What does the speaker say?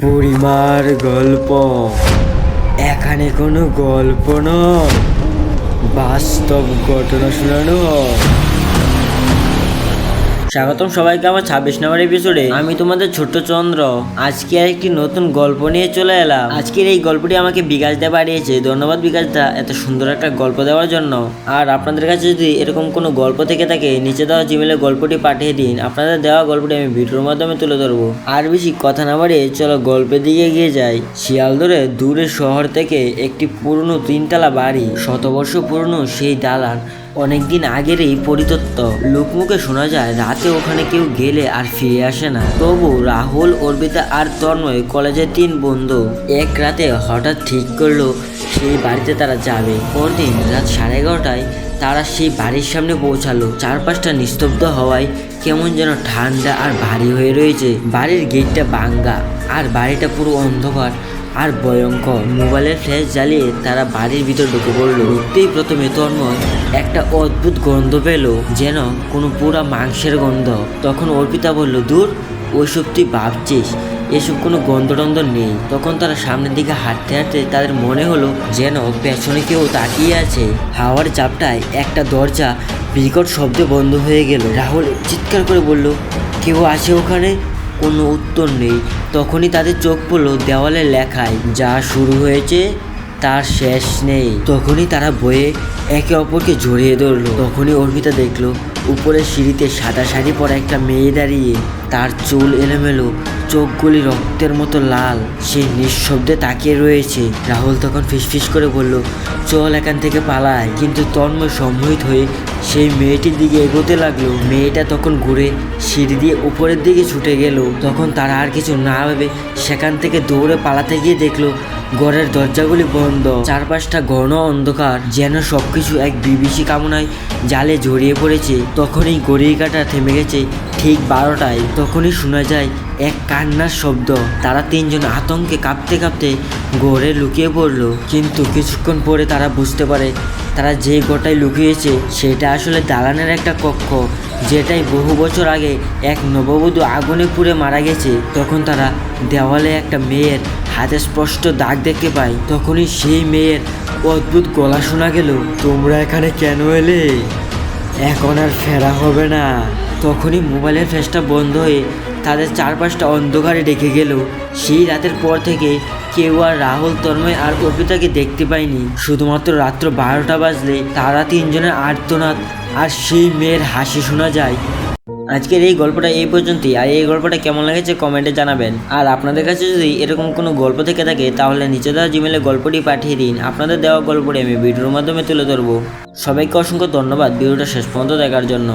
বুড়িমার গল্প। এখানে কোনো গল্প নয়, বাস্তব ঘটনা শোনানো হয়। স্বাগতম সবাইকে আমার 26 নম্বর এপিসোডে। আমি তোমাদের ছোট্ট চন্দ্র। আজকে একটি নতুন গল্প নিয়ে চলে এলাম। আজকের এই গল্পটি আমাকে বিকাশ দা পাঠিয়েছে। ধন্যবাদ বিকাশ দা এত সুন্দর একটা গল্প দেওয়ার জন্য। আর আপনাদের কাছে যদি এরকম কোনো গল্প থেকে থাকে, নিচে দেওয়া জিমেলে গল্পটি পাঠিয়ে দিন। আপনাদের দেওয়া গল্পটি আমি ভিডিওর মাধ্যমে তুলে ধরবো। আর বেশি কথা না বাড়িয়ে চলো গল্পের দিকে এগিয়ে যাই। শিয়ালদহের দূরের শহর থেকে একটি পুরনো 3তলা বাড়ি। শতবর্ষ পুরনো সেই দালান অনেকদিন আগেরই পরিত্যক্ত। লোকমুখে শোনা যায় রাতে ওখানে কেউ গেলে আর ফিরে আসে না। তবু রাহুল, অর্পিতা আর তন্ময় কলেজের 3 বন্ধু এক রাতে হঠাৎ ঠিক করলো সেই বাড়িতে তারা যাবে। পরদিন রাত 11:30টায় তারা সেই বাড়ির সামনে পৌঁছালো। চারপাশটা নিস্তব্ধ হওয়ায় কেমন যেন ঠান্ডা আর ভারী হয়ে রয়েছে। বাড়ির গেটটা ভাঙ্গা আর বাড়িটা পুরো অন্ধকার আর ভয়ঙ্কর। মোবাইলের ফ্ল্যাশ জ্বালিয়ে তারা বাড়ির ভিতর ঢুকে পড়লো। ঢুকতেই প্রথমে তন্ময় একটা অদ্ভুত গন্ধ পেল, যেন কোনো পুরা মাংসের গন্ধ। তখন অর্পিতা বলল, দূর, ওইসব তুই ভাবছিস, এসব কোনো গন্ধ নেই। তখন তারা সামনের দিকে হাঁটতে হাঁটতে তাদের মনে হলো যেন পেছনে কেউ তাকিয়ে আছে। হাওয়ার চাপটায় একটা দরজা বিকট শব্দে বন্ধ হয়ে গেল। রাহুল চিৎকার করে বলল, কেউ আছে ওখানে? কোনো উত্তর নেই। তখনই তাদের চোখ পড়লো দেওয়ালে লেখায়, যা শুরু হয়েছে তার শেষ নেই। তখনই তারা বয়ে একে অপরকে জড়িয়ে ধরলো। তখনই অর্পিতা দেখলো উপরের সিঁড়িতে সাদা শাড়ি পরা একটা মেয়ে দাঁড়িয়ে। তার চুল এলোমেলো, চোখগুলি রক্তের মতো লাল। সে নিঃশব্দে তাকিয়ে রয়েছে। রাহুল তখন ফিসফিস করে বলল, চল এখান থেকে পালায়। কিন্তু তন্ময় সম্মোহিত হয়ে সেই মেয়েটির দিকে এগোতে লাগলো। মেয়েটা তখন ঘুরে সিঁড়ি দিয়ে উপরের দিকে ছুটে গেল। তখন তারা আর কিছু না ভেবে সেখান থেকে দৌড়ে পালাতে গিয়ে দেখলো ঘরের দরজাগুলি বন্ধ। চারপাশটা ঘন অন্ধকার, যেন সবকিছু এক বিভীষিক কামনায় জালে জড়িয়ে পড়েছে। তখনই ঘড়ির কাঁটা থেমে গেছে ঠিক 12টায়। তখনই শোনা যায় এক কান্নার শব্দ। তারা 3জন আতঙ্কে কাঁপতে কাঁপতে ঘরে লুকিয়ে পড়লো। কিন্তু কিছুক্ষণ পরে তারা বুঝতে পারে তারা যে ঘরটায় লুকিয়েছে সেটা আসলে দালানের একটা কক্ষ, যেটাই বহু বছর আগে এক নববধূ আগুনে পুড়ে মারা গেছে। তখন তারা দেওয়ালে একটা মেয়ের হাতে স্পষ্ট দাগ দেখতে পায়। তখনই সেই মেয়ের অদ্ভুত গলা শোনা গেল, তোমরা এখানে কেন এলে? এখন আর ফেরা হবে না। তখনই মোবাইলের ফ্ল্যাশটা বন্ধ হয়ে তাদের চারপাশটা অন্ধকারে ডেকে গেল। সেই রাতের পর থেকে কেউ আর রাহুল, তন্ময় আর অর্পিতাকে দেখতে পায়নি। শুধুমাত্র রাত্র 12টা বাজলে তারা 3জনের আর্তনাদ আর সেই মেয়ের হাসি শোনা যায়। আজকের এই গল্পটা এই পর্যন্তই। আর এই গল্পটা কেমন লেগেছে কমেন্টে জানাবেন। আর আপনাদের কাছে যদি এরকম কোনো গল্প থেকে থাকে তাহলে নিচে দেওয়া জিমেলে গল্পটি পাঠিয়ে দিন। আপনাদের দেওয়া গল্পটি আমি ভিডিওর মাধ্যমে তুলে ধরবো। সবাইকে অসংখ্য ধন্যবাদ ভিডিওটা শেষ পর্যন্ত দেখার জন্য।